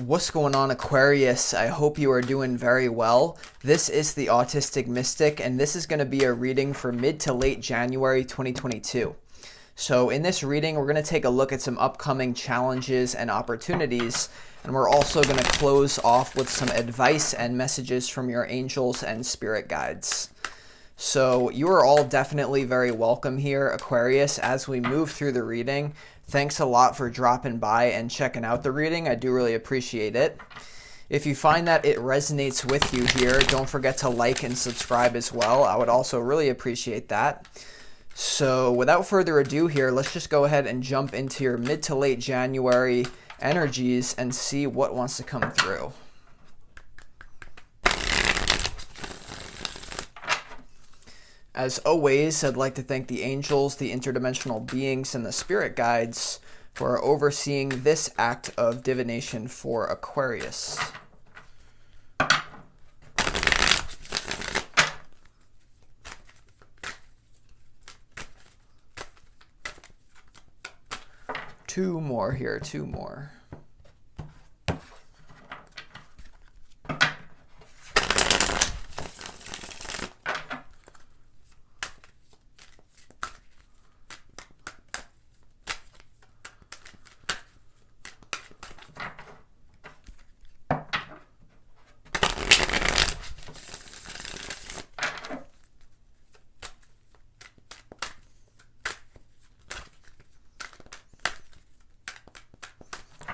What's going on, Aquarius? I hope you are doing very well. This is the Autistic Mystic, and this is going to be a reading for mid to late January 2022. So in this reading, we're going to take a look at some upcoming challenges and opportunities, and we're also going to close off with some advice and messages from your angels and spirit guides. So you are all definitely very welcome here, Aquarius, as we move through the reading. Thanks a lot for dropping by and checking out the reading. I do really appreciate it. If you find that it resonates with you here, don't forget to like and subscribe as well. I would also really appreciate that. So without further ado here, let's just go ahead and jump into your mid to late January energies and see what wants to come through. As always, I'd like to thank the angels, the interdimensional beings, and the spirit guides for overseeing this act of divination for Aquarius. Two more here, two more.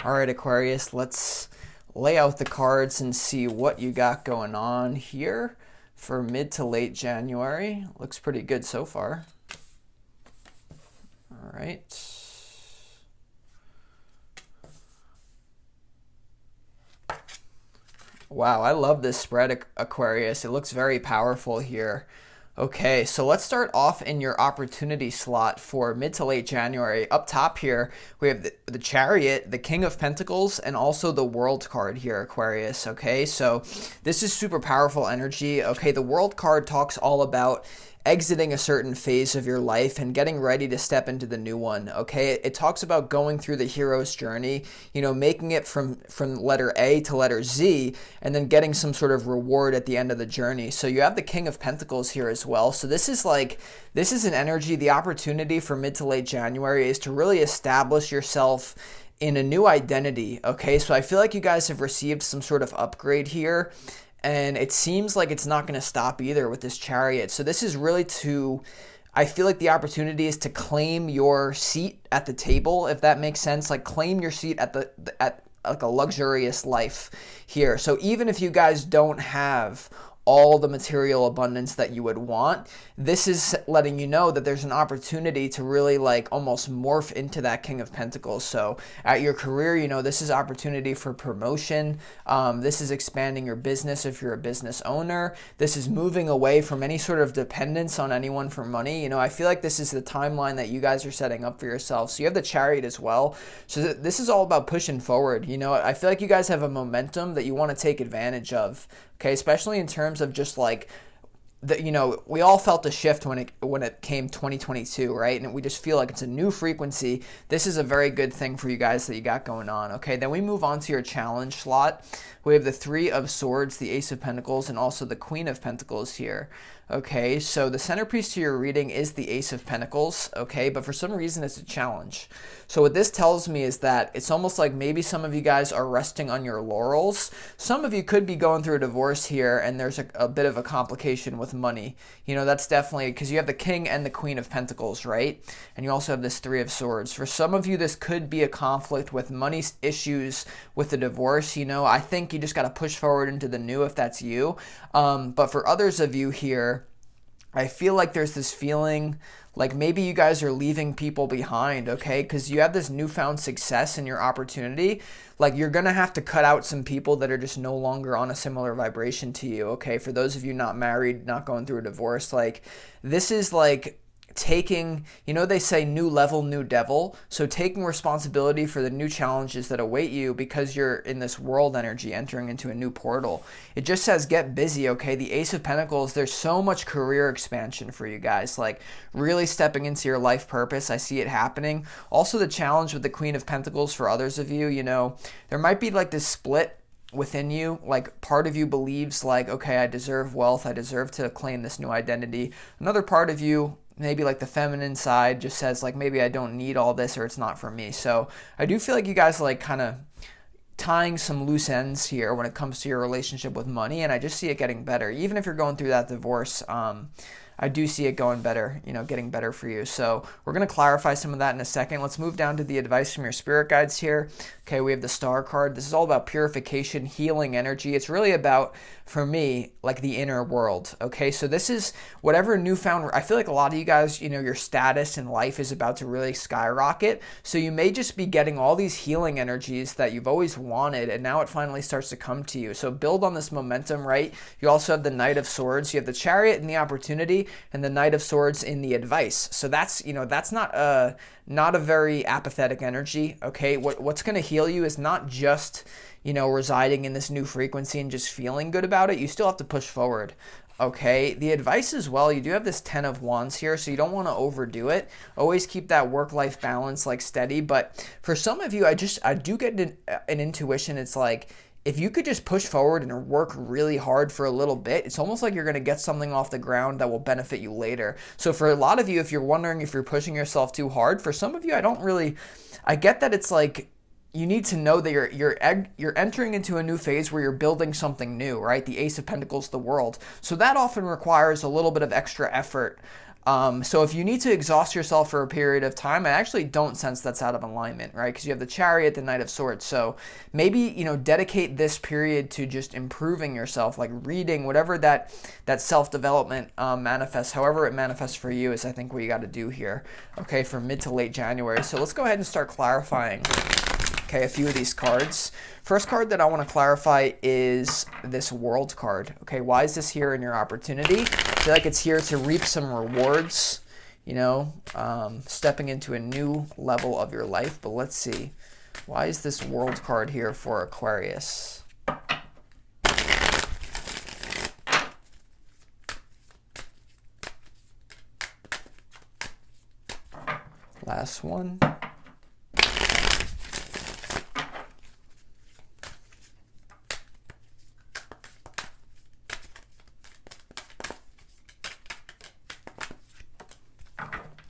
All right, Aquarius, let's lay out the cards and see what you got going on here for mid to late January. Looks pretty good so far. All right. Wow, I love this spread, Aquarius. It looks very powerful here. Okay, so let's start off in your opportunity slot for mid to late January. Up top here, we have the Chariot, the King of Pentacles, and also the World card here, Aquarius. Okay, so this is super powerful energy. Okay, the World card talks all about exiting a certain phase of your life and getting ready to step into the new one. Okay, it talks about going through the hero's journey, you know, making it from letter A to letter Z, and then getting some sort of reward at the end of the journey. So you have the King of Pentacles here as well. So this is an energy. The opportunity for mid to late January is to really establish yourself in a new identity. Okay, so I feel like you guys have received some sort of upgrade here, and it seems like it's not going to stop either with this Chariot. So this is really I feel like the opportunity is to claim your seat at the table, if that makes sense. Like claim your seat at like a luxurious life here. So even if you guys don't have all the material abundance that you would want, this is letting you know that there's an opportunity to really like almost morph into that King of Pentacles. So at your career, you know, this is opportunity for promotion. This is expanding your business if you're a business owner. This is moving away from any sort of dependence on anyone for money. You know, I feel like this is the timeline that you guys are setting up for yourselves. So you have the Chariot as well. So this is all about pushing forward. You know, I feel like you guys have a momentum that you want to take advantage of. Okay, especially in terms of just like, you know, we all felt a shift when it came 2022, right? And we just feel like it's a new frequency. This is a very good thing for you guys that you got going on. Okay, then we move on to your challenge slot. We have the Three of Swords, the Ace of Pentacles, and also the Queen of Pentacles here. Okay, so the centerpiece to your reading is the Ace of Pentacles, okay, but for some reason it's a challenge. So what this tells me is that it's almost like maybe some of you guys are resting on your laurels. Some of you could be going through a divorce here, and there's a bit of a complication with money. You know, that's definitely because you have the King and the Queen of Pentacles, right? And you also have this Three of Swords. For some of you, this could be a conflict with money issues with the divorce. You know, I think you just got to push forward into the new if that's you. But for others of you here, I feel like there's this feeling like maybe you guys are leaving people behind, okay? Because you have this newfound success in your opportunity. Like you're going to have to cut out some people that are just no longer on a similar vibration to you, okay? For those of you not married, not going through a divorce, like this is like taking, you know, they say new level, new devil. So taking responsibility for the new challenges that await you because you're in this world energy entering into a new portal. It just says get busy, okay? The Ace of Pentacles, there's so much career expansion for you guys, like really stepping into your life purpose. I see it happening. Also the challenge with the Queen of Pentacles for others of you, you know, there might be like this split within you, like part of you believes like, okay, I deserve wealth, I deserve to claim this new identity. Another part of you, maybe like the feminine side, just says like, maybe I don't need all this or it's not for me. So I do feel like you guys are like kind of tying some loose ends here when it comes to your relationship with money, and I just see it getting better. Even if you're going through that divorce, I do see it going better, you know, getting better for you. So we're going to clarify some of that in a second. Let's move down to the advice from your spirit guides here. Okay, we have the Star card. This is all about purification, healing energy. It's really about, for me, like the inner world. Okay, so this is whatever newfound, I feel like a lot of you guys, you know, your status in life is about to really skyrocket. So you may just be getting all these healing energies that you've always wanted, and now it finally starts to come to you. So build on this momentum, right? You also have the Knight of Swords. You have the Chariot and the opportunity, and the Knight of Swords in the advice. So that's, you know, that's not a very apathetic energy. Okay, what's going to heal you is not just, you know, residing in this new frequency and just feeling good about it. You still have to push forward. Okay, the advice as well, you do have this 10 of Wands here, so you don't want to overdo it. Always keep that work-life balance like steady. But for some of you, I do get an intuition. It's like, if you could just push forward and work really hard for a little bit, it's almost like you're going to get something off the ground that will benefit you later. So for a lot of you, if you're wondering if you're pushing yourself too hard, for some of you, I get that it's like, you need to know that you're entering into a new phase where you're building something new, right? The Ace of Pentacles, the world. So that often requires a little bit of extra effort. So if you need to exhaust yourself for a period of time, I actually don't sense that's out of alignment, right? Because you have the Chariot, the Knight of Swords. So maybe, you know, dedicate this period to just improving yourself, like reading, whatever that self-development manifests, however it manifests for you is I think what you got to do here, okay, for mid to late January. So let's go ahead and start clarifying, okay, a few of these cards. First card that I want to clarify is this World card. Okay, why is this here in your opportunity? I feel like it's here to reap some rewards, you know, stepping into a new level of your life. But let's see, why is this World card here for Aquarius? Last one.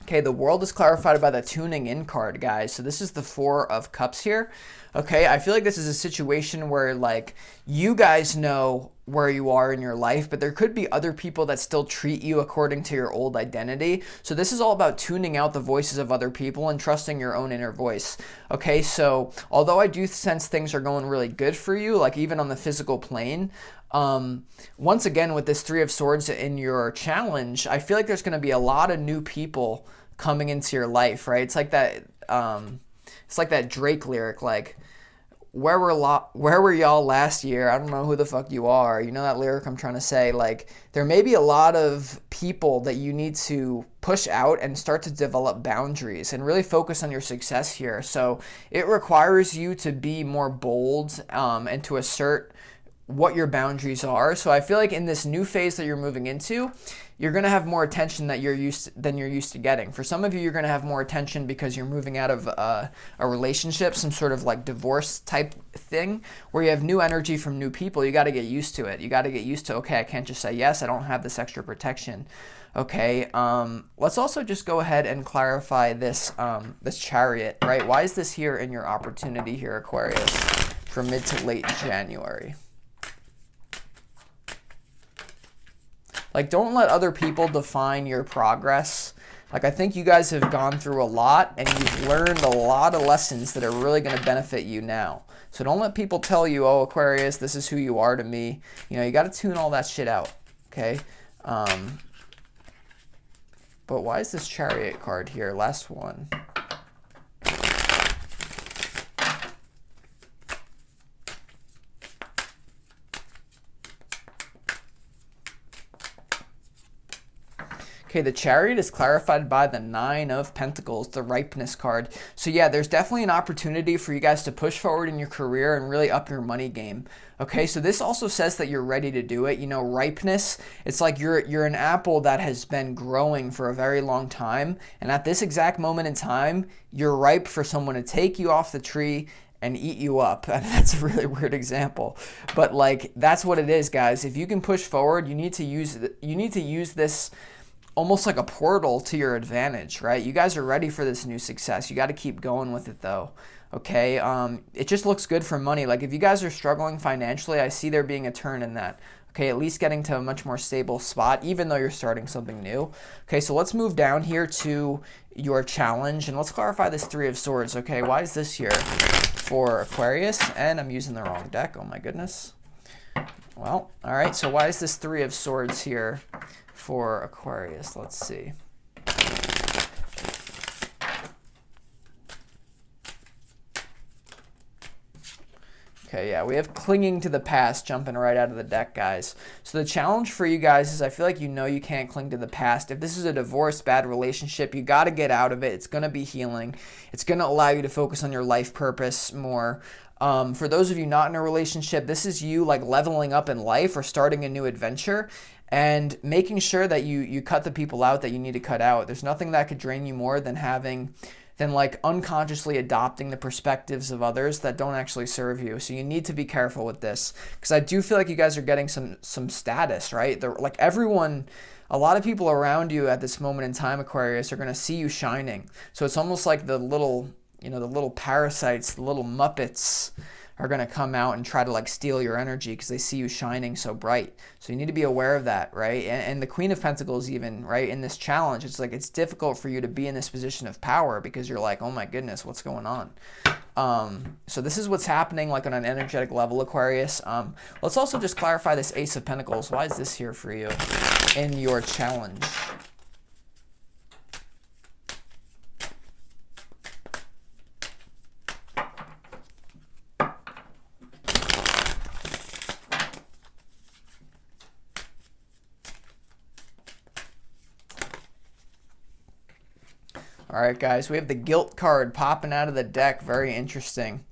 Okay, the World is clarified by the tuning in card, guys. So this is the Four of Cups here. Okay, I feel like this is a situation where like you guys know where you are in your life, but there could be other people that still treat you according to your old identity. So this is all about tuning out the voices of other people and trusting your own inner voice. Okay, so although I do sense things are going really good for you, like even on the physical plane, once again with this Three of Swords in your challenge, I feel like there's going to be a lot of new people coming into your life, right? It's like that Drake lyric, like, where were y'all last year? I don't know who the fuck you are. You know that lyric I'm trying to say? Like, there may be a lot of people that you need to push out and start to develop boundaries and really focus on your success here. So it requires you to be more bold and to assert what your boundaries are. So I feel like in this new phase that you're moving into, you're going to have more attention than you're used to getting. For some of you, you're going to have more attention because you're moving out of a relationship, some sort of like divorce type thing where you have new energy from new people. You got to get used to it. You got to get used to, okay, I can't just say yes, I don't have this extra protection. Okay, let's also just go ahead and clarify this this Chariot, right? Why is this here in your opportunity here, Aquarius, for mid to late January? Like, don't let other people define your progress. Like, I think you guys have gone through a lot and you've learned a lot of lessons that are really going to benefit you now. So don't let people tell you, oh, Aquarius, this is who you are to me. You know, you got to tune all that shit out, okay? But why is this Chariot card here? Last one. Okay, Okay, the Chariot is clarified by the Nine of Pentacles, the ripeness card. So yeah, there's definitely an opportunity for you guys to push forward in your career and really up your money game. Okay, so this also says that you're ready to do it. You know, ripeness, it's like you're an apple that has been growing for a very long time, and at this exact moment in time, you're ripe for someone to take you off the tree and eat you up. And that's a really weird example, but like that's what it is, guys. If you can push forward, you need to use this almost like a portal to your advantage, right? You guys are ready for this new success. You got to keep going with it though. Okay, it just looks good for money. Like if you guys are struggling financially, I see there being a turn in that. Okay, at least getting to a much more stable spot, even though you're starting something new. Okay, so let's move down here to your challenge, and let's clarify this Three of Swords. Okay, why is this here for Aquarius? And I'm using the wrong deck, oh my goodness. Well, all right, so why is this Three of Swords here for Aquarius? Let's see. Okay, yeah, we have clinging to the past jumping right out of the deck, guys. So the challenge for you guys is I feel like you know you can't cling to the past. If this is a divorce, bad relationship, you got to get out of it. It's going to be healing. It's going to allow you to focus on your life purpose more. For those of you not in a relationship, this is you like leveling up in life or starting a new adventure and making sure that you cut the people out that you need to cut out. There's nothing that could drain you more than like unconsciously adopting the perspectives of others that don't actually serve you. So you need to be careful with this, because I do feel like you guys are getting some status, right? Like everyone, a lot of people around you at this moment in time, Aquarius, are going to see you shining. So it's almost like the little parasites, the little Muppets are going to come out and try to like steal your energy because they see you shining so bright. So you need to be aware of that, right? And the Queen of Pentacles even, right, in this challenge, it's like it's difficult for you to be in this position of power because you're like, oh my goodness, what's going on? So this is what's happening like on an energetic level, Aquarius. Let's also just clarify this Ace of Pentacles. Why is this here for you in your challenge? All right, guys, we have the Guilt card popping out of the deck. Very interesting.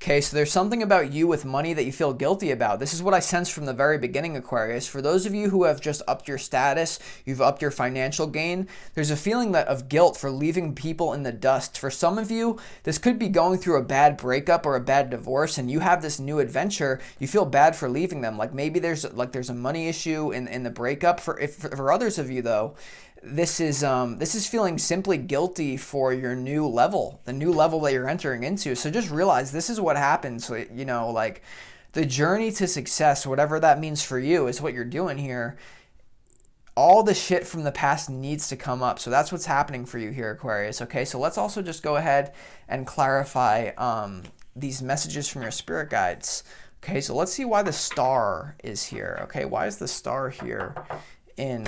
Okay, so there's something about you with money that you feel guilty about. This is what I sensed from the very beginning, Aquarius. For those of you who have just upped your status, you've upped your financial gain, there's a feeling of guilt for leaving people in the dust. For some of you, this could be going through a bad breakup or a bad divorce, and you have this new adventure. You feel bad for leaving them. Like maybe there's a money issue in the breakup. For others of you, though, this is feeling simply guilty for your new level, the new level that you're entering into. So just realize this is what happens. So, you know, like the journey to success, whatever that means for you, is what you're doing here. All the shit from the past needs to come up. So that's what's happening for you here, Aquarius. Okay, so let's also just go ahead and clarify these messages from your spirit guides. Okay, so let's see why the Star is here. Okay, why is the Star here in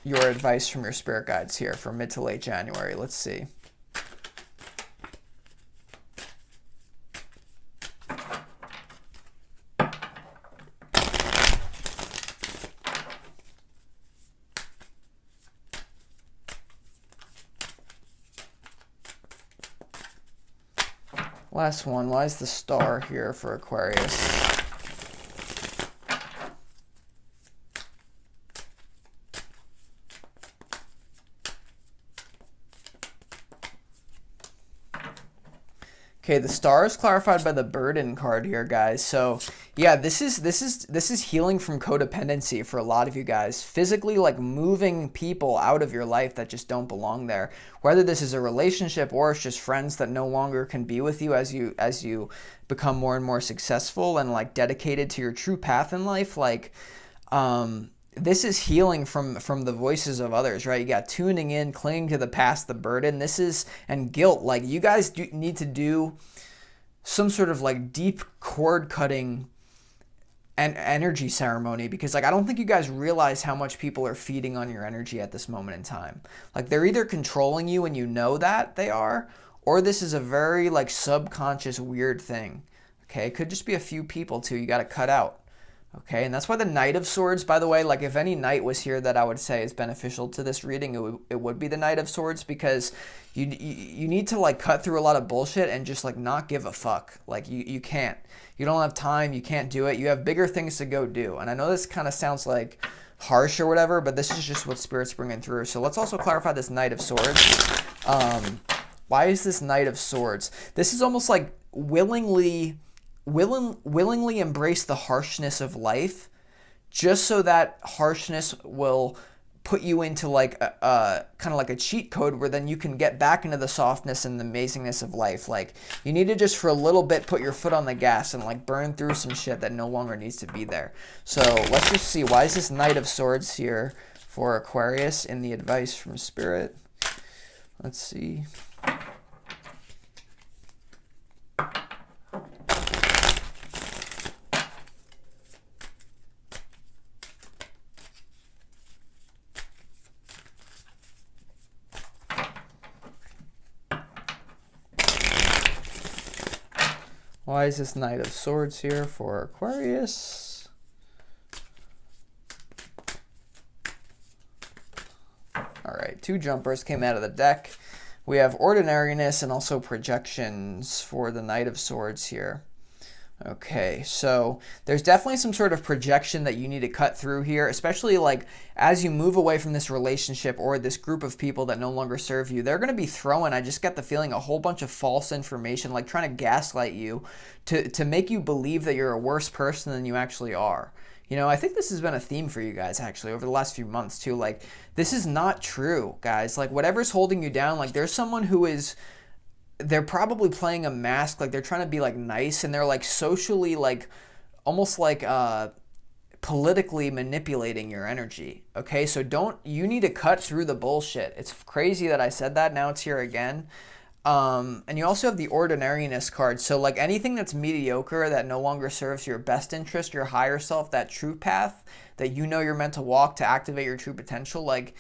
your advice from your spirit guides here for mid to late January? Let's see. Last one, why is the Star here for Aquarius? Okay, the Star is clarified by the Burden card here, guys. So yeah, this is healing from codependency for a lot of you guys. Physically, like moving people out of your life that just don't belong there. Whether this is a relationship or it's just friends that no longer can be with you as you become more and more successful and like dedicated to your true path in life. Like, this is healing from the voices of others, right? You got tuning in, clinging to the past, the burden. And guilt. Like you guys need to do some sort of like deep cord cutting and energy ceremony, because like I don't think you guys realize how much people are feeding on your energy at this moment in time. Like they're either controlling you and you know that they are, or this is a very like subconscious weird thing. Okay, it could just be a few people too you got to cut out. Okay, and that's why the Knight of Swords, by the way, like if any knight was here that I would say is beneficial to this reading, it would be the Knight of Swords, because you need to like cut through a lot of bullshit and just like not give a fuck. Like you can't. You don't have time, you can't do it. You have bigger things to go do. And I know this kind of sounds like harsh or whatever, but this is just what Spirit's bringing through. So let's also clarify this Knight of Swords. Why is this Knight of Swords? This is almost like willingly embrace the harshness of life, just so that harshness will put you into like a kind of like a cheat code, where then you can get back into the softness and the amazingness of life. Like you need to just for a little bit put your foot on the gas and like burn through some shit that no longer needs to be there. So let's just see, why is this Knight of Swords here for Aquarius in the advice from Spirit? Let's see. Why is this Knight of Swords here for Aquarius? All right, 2 jumpers came out of the deck. We have ordinariness and also projections for the Knight of Swords here. Okay, so there's definitely some sort of projection that you need to cut through here, especially like as you move away from this relationship or this group of people that no longer serve you. They're going to be throwing, I just get the feeling, a whole bunch of false information, like trying to gaslight you to make you believe that you're a worse person than you actually are. You know, I think this has been a theme for you guys actually over the last few months too. Like, this is not true, guys. Like, whatever's holding you down, like there's someone who is, they're probably playing a mask, like they're trying to be like nice, and they're like socially like almost like politically manipulating your energy. Okay, so you need to cut through the bullshit. It's crazy that I said that, now it's here again. And you also have the ordinariness card. So like anything that's mediocre, that no longer serves your best interest, your higher self, that true path that you know you're meant to walk to activate your true potential, like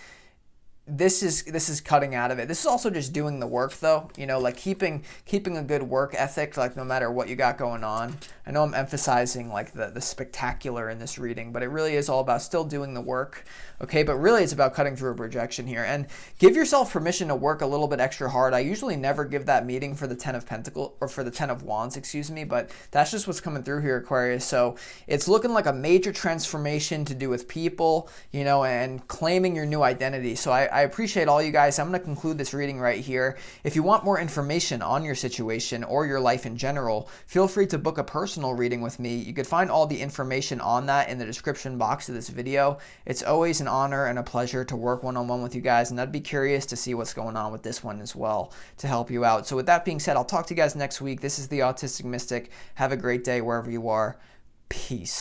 this is cutting out of it. This is also just doing the work though, you know, like keeping a good work ethic, like no matter what you got going on. I know I'm emphasizing like the spectacular in this reading, but it really is all about still doing the work. Okay, but really it's about cutting through a projection here, and give yourself permission to work a little bit extra hard. I usually never give that meeting for the 10 of Pentacles, or for the 10 of Wands, excuse me, but that's just what's coming through here, Aquarius. So it's looking like a major transformation to do with people, you know, and claiming your new identity. So I appreciate all you guys. I'm going to conclude this reading right here. If you want more information on your situation or your life in general, feel free to book a personal reading with me. You could find all the information on that in the description box of this video. It's always an honor and a pleasure to work one-on-one with you guys, and I'd be curious to see what's going on with this one as well to help you out. So with that being said, I'll talk to you guys next week. This is the Autistic Mystic. Have a great day wherever you are. Peace.